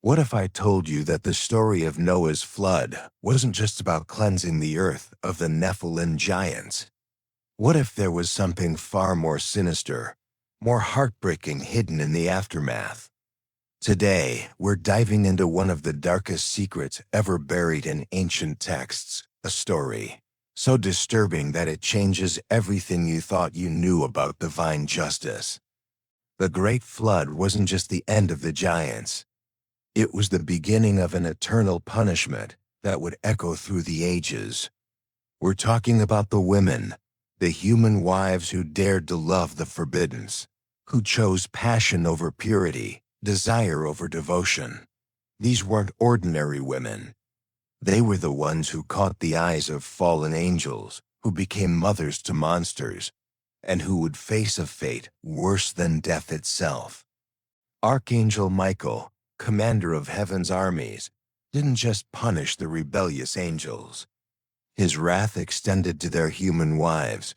What if I told you that the story of Noah's flood wasn't just about cleansing the earth of the Nephilim giants? What if there was something far more sinister, more heartbreaking hidden in the aftermath? Today, we're diving into one of the darkest secrets ever buried in ancient texts, a story so disturbing that it changes everything you thought you knew about divine justice. The Great Flood wasn't just the end of the giants. It was the beginning of an eternal punishment that would echo through the ages. We're talking about the women, the human wives who dared to love the forbiddens, who chose passion over purity, desire over devotion. These weren't ordinary women. They were the ones who caught the eyes of fallen angels, who became mothers to monsters, and who would face a fate worse than death itself. Archangel Michael, commander of heaven's armies, didn't just punish the rebellious angels. His wrath extended to their human wives,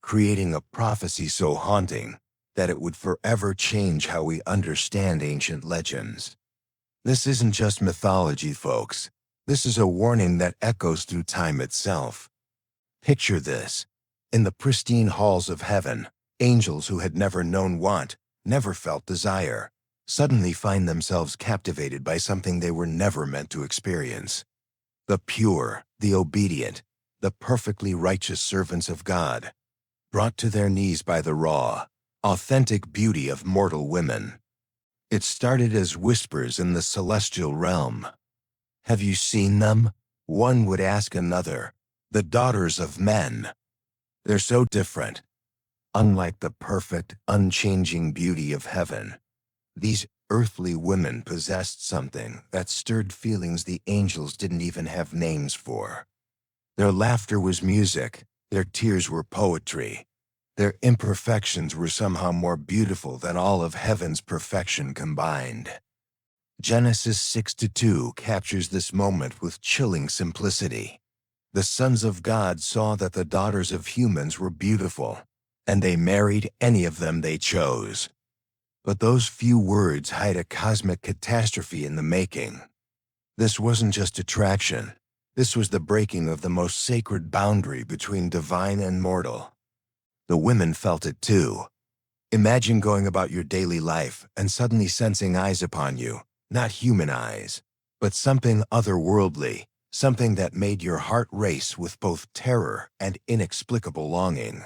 creating a prophecy so haunting that it would forever change how we understand ancient legends. This isn't just mythology, folks. This is a warning that echoes through time itself. Picture this. In the pristine halls of heaven, angels who had never known want, never felt desire, suddenly find themselves captivated by something they were never meant to experience. The pure, the obedient, the perfectly righteous servants of God, brought to their knees by the raw, authentic beauty of mortal women. It started as whispers in the celestial realm. "Have you seen them?" one would ask another. "The daughters of men. They're so different." Unlike the perfect, unchanging beauty of heaven, these earthly women possessed something that stirred feelings the angels didn't even have names for. Their laughter was music, their tears were poetry, their imperfections were somehow more beautiful than all of heaven's perfection combined. Genesis 6:2 captures this moment with chilling simplicity. The sons of God saw that the daughters of humans were beautiful, and they married any of them they chose. But those few words hide a cosmic catastrophe in the making. This wasn't just attraction. This was the breaking of the most sacred boundary between divine and mortal. The women felt it too. Imagine going about your daily life and suddenly sensing eyes upon you, not human eyes, but something otherworldly, something that made your heart race with both terror and inexplicable longing.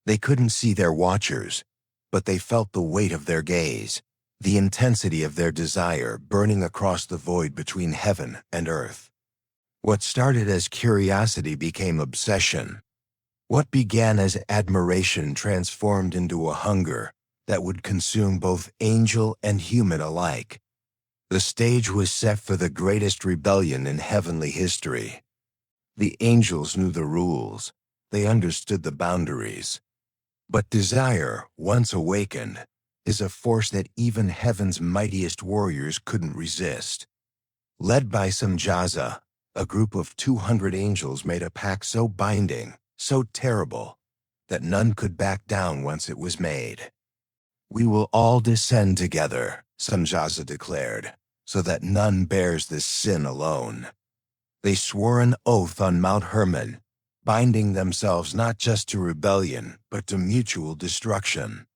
They couldn't see their watchers, but they felt the weight of their gaze, the intensity of their desire burning across the void between heaven and earth. What started as curiosity became obsession. What began as admiration transformed into a hunger that would consume both angel and human alike. The stage was set for the greatest rebellion in heavenly history. The angels knew the rules. They understood the boundaries. But desire, once awakened, is a force that even heaven's mightiest warriors couldn't resist. Led by Samjaza, a group of 200 angels made a pact so binding, so terrible, that none could back down once it was made. "We will all descend together," Samjaza declared, "so that none bears this sin alone." They swore an oath on Mount Hermon, binding themselves not just to rebellion, but to mutual destruction.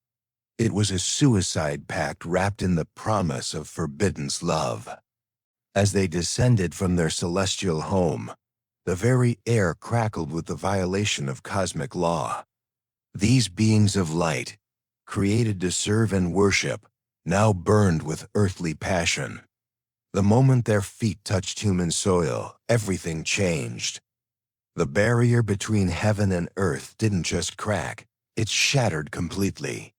It was a suicide pact wrapped in the promise of forbidden love. As they descended from their celestial home, the very air crackled with the violation of cosmic law. These beings of light, created to serve and worship, now burned with earthly passion. The moment their feet touched human soil, everything changed. The barrier between heaven and earth didn't just crack, it shattered completely.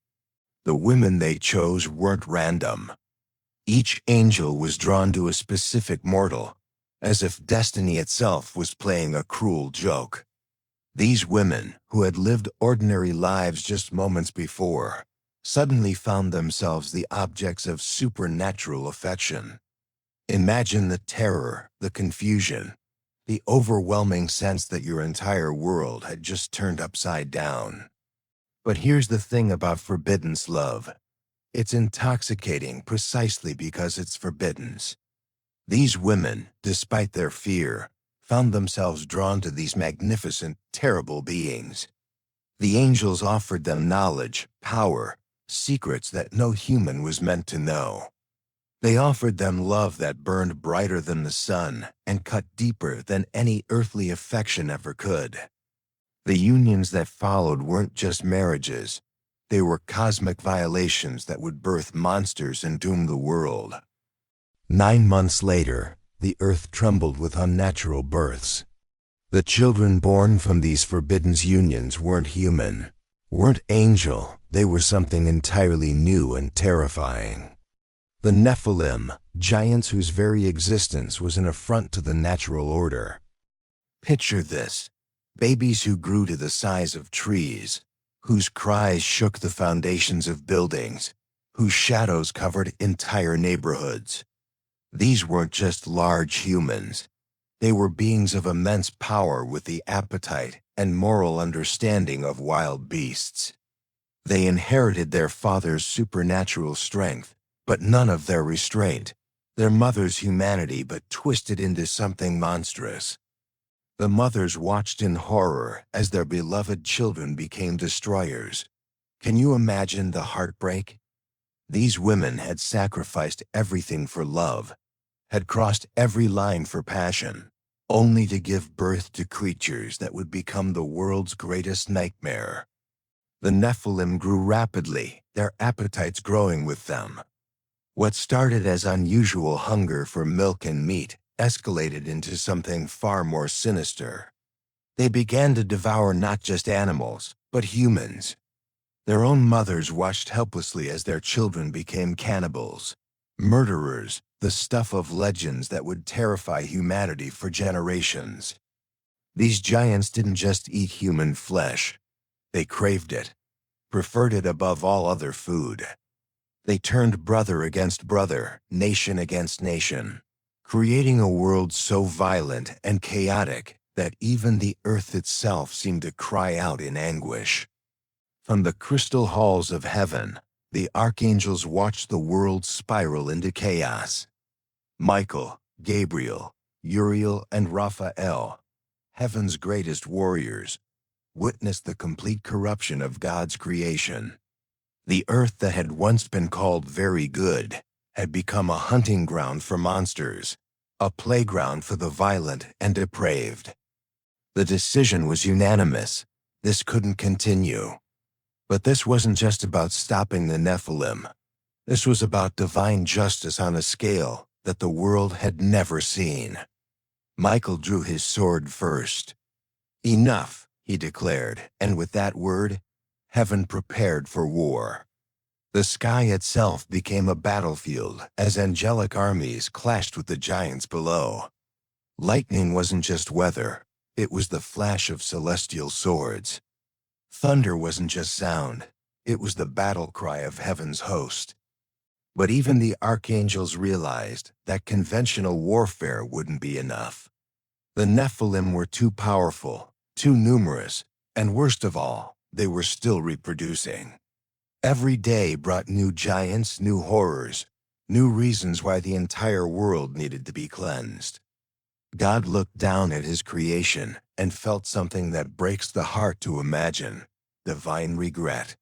The women they chose weren't random. Each angel was drawn to a specific mortal, as if destiny itself was playing a cruel joke. These women, who had lived ordinary lives just moments before, suddenly found themselves the objects of supernatural affection. Imagine the terror, the confusion, the overwhelming sense that your entire world had just turned upside down. But here's the thing about forbidden love. It's intoxicating precisely because it's forbidden. These women, despite their fear, found themselves drawn to these magnificent, terrible beings. The angels offered them knowledge, power, secrets that no human was meant to know. They offered them love that burned brighter than the sun and cut deeper than any earthly affection ever could. The unions that followed weren't just marriages. They were cosmic violations that would birth monsters and doom the world. 9 months later, the earth trembled with unnatural births. The children born from these forbidden unions weren't human, weren't angel, they were something entirely new and terrifying. The Nephilim, giants whose very existence was an affront to the natural order. Picture this: babies who grew to the size of trees, whose cries shook the foundations of buildings, whose shadows covered entire neighborhoods. These weren't just large humans. They were beings of immense power with the appetite and moral understanding of wild beasts. They inherited their father's supernatural strength, but none of their restraint, their mother's humanity but twisted into something monstrous. The mothers watched in horror as their beloved children became destroyers. Can you imagine the heartbreak? These women had sacrificed everything for love, had crossed every line for passion, only to give birth to creatures that would become the world's greatest nightmare. The Nephilim grew rapidly, their appetites growing with them. What started as unusual hunger for milk and meat escalated into something far more sinister. They began to devour not just animals, but humans. Their own mothers watched helplessly as their children became cannibals, murderers, the stuff of legends that would terrify humanity for generations. These giants didn't just eat human flesh. They craved it, preferred it above all other food. They turned brother against brother, nation against nation, creating a world so violent and chaotic that even the earth itself seemed to cry out in anguish. From the crystal halls of heaven, the archangels watched the world spiral into chaos. Michael, Gabriel, Uriel, and Raphael, heaven's greatest warriors, witnessed the complete corruption of God's creation. The earth that had once been called very good had become a hunting ground for monsters, a playground for the violent and depraved. The decision was unanimous. This couldn't continue. But this wasn't just about stopping the Nephilim. This was about divine justice on a scale that the world had never seen. Michael drew his sword first. "Enough," he declared, and with that word, heaven prepared for war. The sky itself became a battlefield as angelic armies clashed with the giants below. Lightning wasn't just weather, it was the flash of celestial swords. Thunder wasn't just sound, it was the battle cry of heaven's host. But even the archangels realized that conventional warfare wouldn't be enough. The Nephilim were too powerful, too numerous, and worst of all, they were still reproducing. Every day brought new giants, new horrors, new reasons why the entire world needed to be cleansed. God looked down at his creation and felt something that breaks the heart to imagine: divine regret.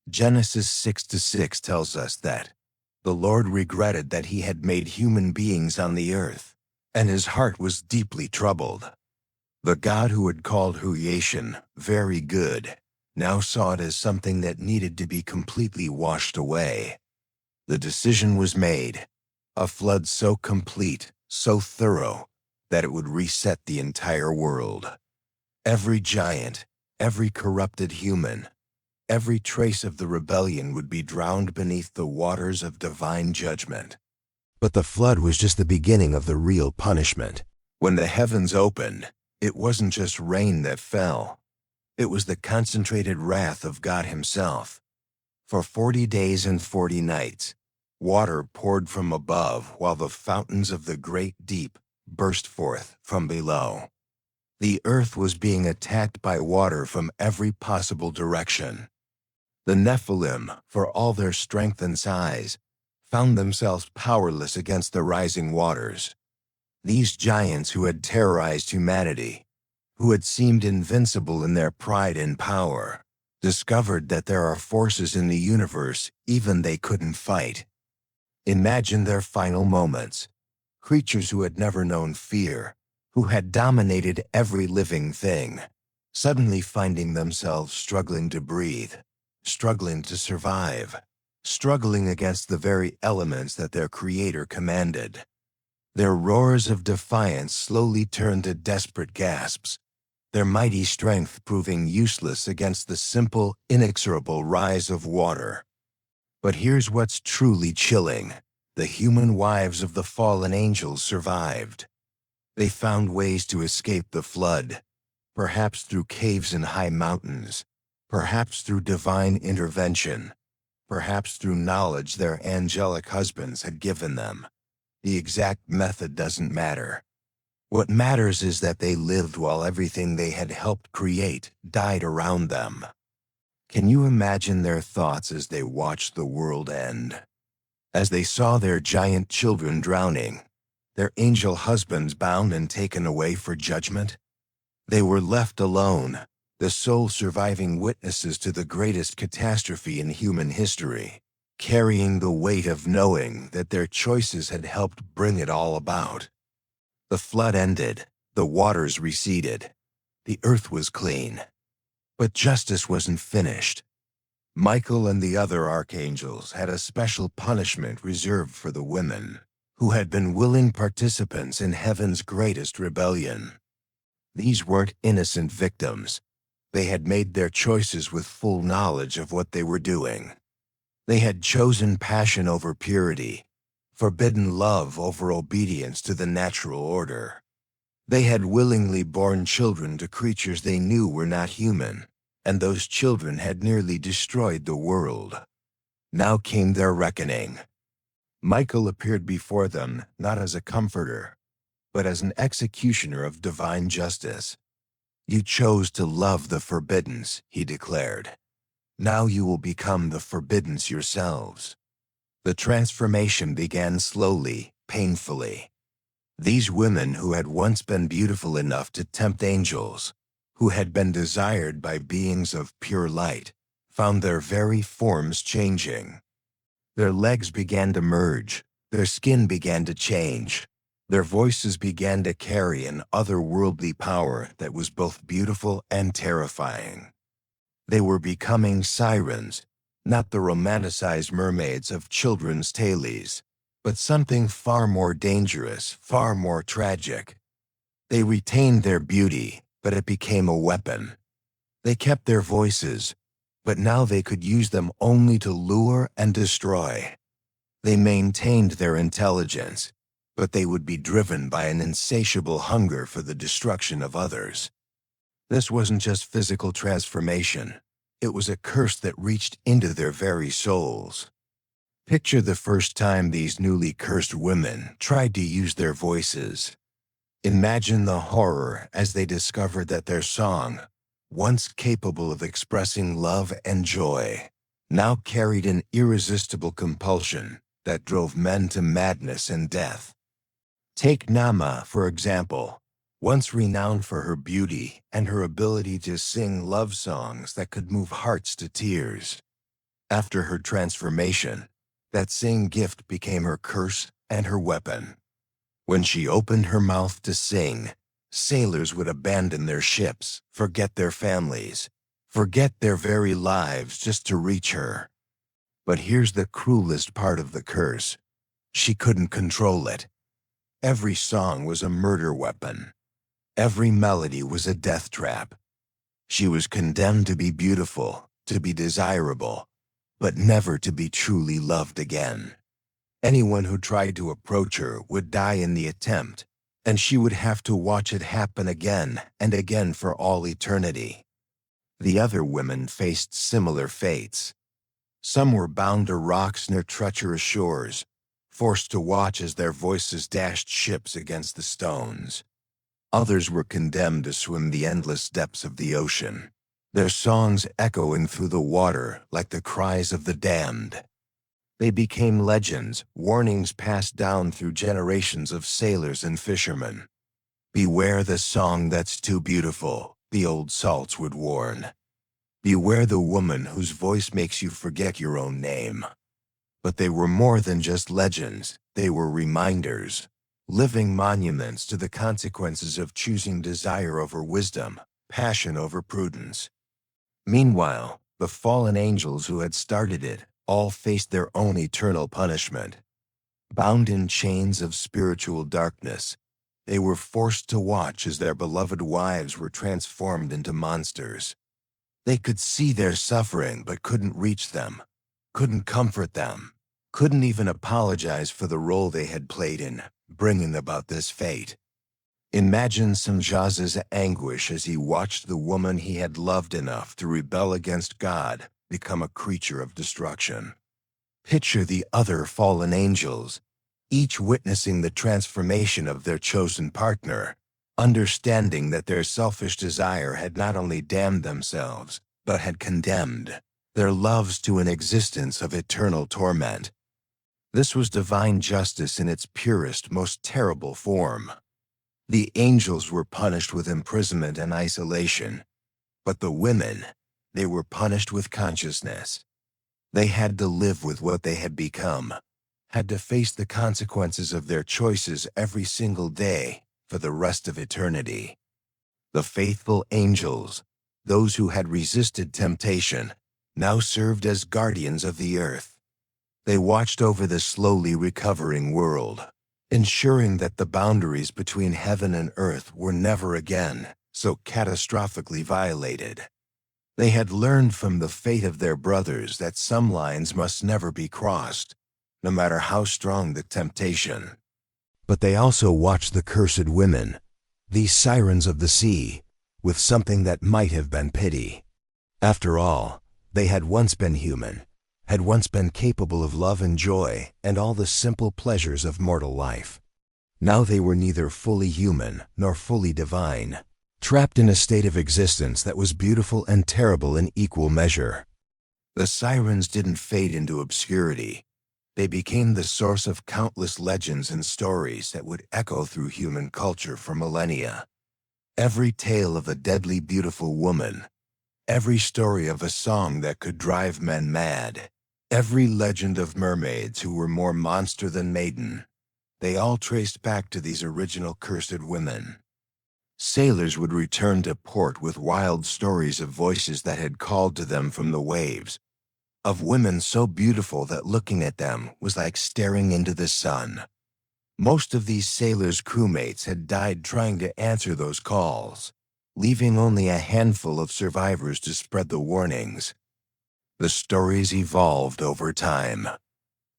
Genesis 6:6 tells us that the Lord regretted that he had made human beings on the earth, and his heart was deeply troubled. The God who had called creation very good now saw it as something that needed to be completely washed away. The decision was made: a flood so complete, so thorough, that it would reset the entire world. Every giant, every corrupted human, every trace of the rebellion would be drowned beneath the waters of divine judgment. But the flood was just the beginning of the real punishment. When the heavens opened, it wasn't just rain that fell. It was the concentrated wrath of God himself. For 40 days and 40 nights, water poured from above while the fountains of the great deep burst forth from below. The earth was being attacked by water from every possible direction. The Nephilim, for all their strength and size, found themselves powerless against the rising waters. These giants who had terrorized humanity, who had seemed invincible in their pride and power, discovered that there are forces in the universe even they couldn't fight. Imagine their final moments. Creatures who had never known fear, who had dominated every living thing, suddenly finding themselves struggling to breathe, struggling to survive, struggling against the very elements that their creator commanded. Their roars of defiance slowly turned to desperate gasps, their mighty strength proving useless against the simple, inexorable rise of water. But here's what's truly chilling. The human wives of the fallen angels survived. They found ways to escape the flood, perhaps through caves in high mountains, perhaps through divine intervention, perhaps through knowledge their angelic husbands had given them. The exact method doesn't matter. What matters is that they lived while everything they had helped create died around them. Can you imagine their thoughts as they watched the world end? As they saw their giant children drowning, their angel husbands bound and taken away for judgment? They were left alone, the sole surviving witnesses to the greatest catastrophe in human history, carrying the weight of knowing that their choices had helped bring it all about. The flood ended, the waters receded, the earth was clean. But justice wasn't finished. Michael and the other archangels had a special punishment reserved for the women who had been willing participants in heaven's greatest rebellion. These weren't innocent victims. They had made their choices with full knowledge of what they were doing. They had chosen passion over purity, forbidden love over obedience to the natural order. They had willingly borne children to creatures they knew were not human, and those children had nearly destroyed the world. Now came their reckoning. Michael appeared before them not as a comforter, but as an executioner of divine justice. "You chose to love the forbiddens," he declared. "Now you will become the forbiddens yourselves." The transformation began slowly, painfully. These women who had once been beautiful enough to tempt angels, who had been desired by beings of pure light, found their very forms changing. Their legs began to merge, their skin began to change, their voices began to carry an otherworldly power that was both beautiful and terrifying. They were becoming sirens, not the romanticized mermaids of children's tales, but something far more dangerous, far more tragic. They retained their beauty, but it became a weapon. They kept their voices, but now they could use them only to lure and destroy. They maintained their intelligence, but they would be driven by an insatiable hunger for the destruction of others. This wasn't just physical transformation. It was a curse that reached into their very souls. Picture the first time these newly cursed women tried to use their voices. Imagine the horror as they discovered that their song, once capable of expressing love and joy, now carried an irresistible compulsion that drove men to madness and death. Take Nama, for example, once renowned for her beauty and her ability to sing love songs that could move hearts to tears. After her transformation, that same gift became her curse and her weapon. When she opened her mouth to sing, sailors would abandon their ships, forget their families, forget their very lives just to reach her. But here's the cruelest part of the curse. She couldn't control it. Every song was a murder weapon. Every melody was a death trap. She was condemned to be beautiful, to be desirable, but never to be truly loved again. Anyone who tried to approach her would die in the attempt, and she would have to watch it happen again and again for all eternity. The other women faced similar fates. Some were bound to rocks near treacherous shores, forced to watch as their voices dashed ships against the stones. Others were condemned to swim the endless depths of the ocean, their songs echoing through the water like the cries of the damned. They became legends, warnings passed down through generations of sailors and fishermen. "Beware the song that's too beautiful," the old salts would warn. "Beware the woman whose voice makes you forget your own name." But they were more than just legends. They were reminders, living monuments to the consequences of choosing desire over wisdom, passion over prudence. Meanwhile, the fallen angels who had started it all faced their own eternal punishment. Bound in chains of spiritual darkness, they were forced to watch as their beloved wives were transformed into monsters. They could see their suffering but couldn't reach them, couldn't comfort them, couldn't even apologize for the role they had played in bringing about this fate. Imagine Sanjaz's anguish as he watched the woman he had loved enough to rebel against God become a creature of destruction. Picture the other fallen angels, each witnessing the transformation of their chosen partner, understanding that their selfish desire had not only damned themselves, but had condemned their loves to an existence of eternal torment. This was divine justice in its purest, most terrible form. The angels were punished with imprisonment and isolation, but the women, they were punished with consciousness. They had to live with what they had become, had to face the consequences of their choices every single day for the rest of eternity. The faithful angels, those who had resisted temptation, now served as guardians of the earth. They watched over the slowly recovering world, ensuring that the boundaries between heaven and earth were never again so catastrophically violated. They had learned from the fate of their brothers that some lines must never be crossed, no matter how strong the temptation. But they also watched the cursed women, these sirens of the sea, with something that might have been pity. After all, they had once been human, had once been capable of love and joy and all the simple pleasures of mortal life. Now they were neither fully human nor fully divine, trapped in a state of existence that was beautiful and terrible in equal measure. The sirens didn't fade into obscurity. They became the source of countless legends and stories that would echo through human culture for millennia. Every tale of a deadly beautiful woman, every story of a song that could drive men mad, every legend of mermaids who were more monster than maiden, they all traced back to these original cursed women. Sailors would return to port with wild stories of voices that had called to them from the waves, of women so beautiful that looking at them was like staring into the sun. Most of these sailors' crewmates had died trying to answer those calls, leaving only a handful of survivors to spread the warnings. The stories evolved over time.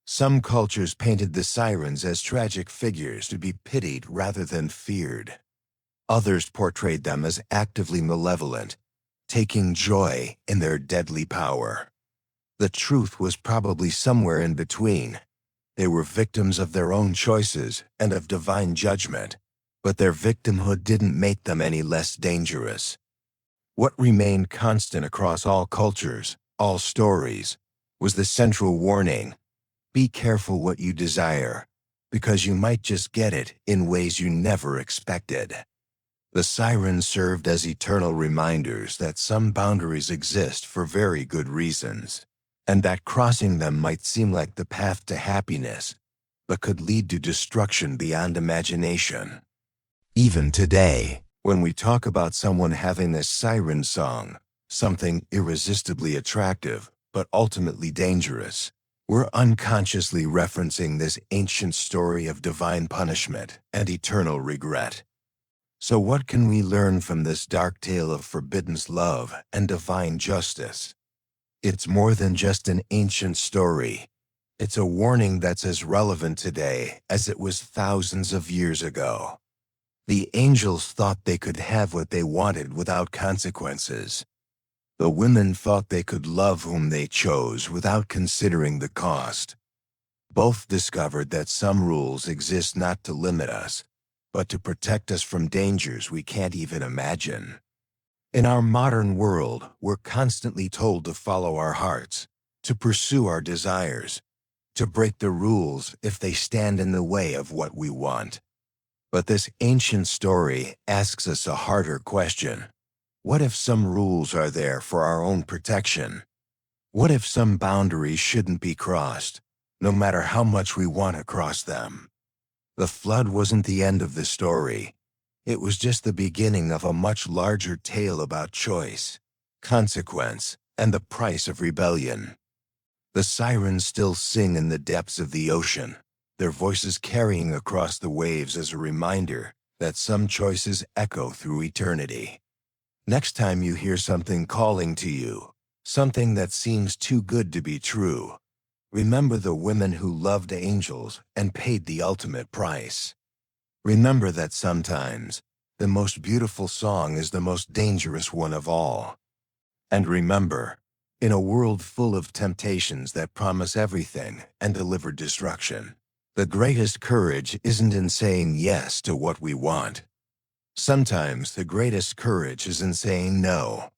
Some cultures painted the sirens as tragic figures to be pitied rather than feared. Others portrayed them as actively malevolent, taking joy in their deadly power. The truth was probably somewhere in between. They were victims of their own choices and of divine judgment, but their victimhood didn't make them any less dangerous. What remained constant across all cultures, all stories, was the central warning: be careful what you desire, because you might just get it in ways you never expected. The sirens served as eternal reminders that some boundaries exist for very good reasons, and that crossing them might seem like the path to happiness, but could lead to destruction beyond imagination. Even today, when we talk about someone having this siren song, something irresistibly attractive, but ultimately dangerous, we're unconsciously referencing this ancient story of divine punishment and eternal regret. So what can we learn from this dark tale of forbidden love and divine justice? It's more than just an ancient story. It's a warning that's as relevant today as it was thousands of years ago. The angels thought they could have what they wanted without consequences. The women thought they could love whom they chose without considering the cost. Both discovered that some rules exist not to limit us, but to protect us from dangers we can't even imagine. In our modern world, we're constantly told to follow our hearts, to pursue our desires, to break the rules if they stand in the way of what we want. But this ancient story asks us a harder question. What if some rules are there for our own protection? What if some boundaries shouldn't be crossed, no matter how much we want to cross them? The flood wasn't the end of the story. It was just the beginning of a much larger tale about choice, consequence, and the price of rebellion. The sirens still sing in the depths of the ocean, their voices carrying across the waves as a reminder that some choices echo through eternity. Next time you hear something calling to you, something that seems too good to be true, remember the women who loved angels and paid the ultimate price. Remember that sometimes the most beautiful song is the most dangerous one of all. And remember, in a world full of temptations that promise everything and deliver destruction, the greatest courage isn't in saying yes to what we want. Sometimes the greatest courage is in saying no.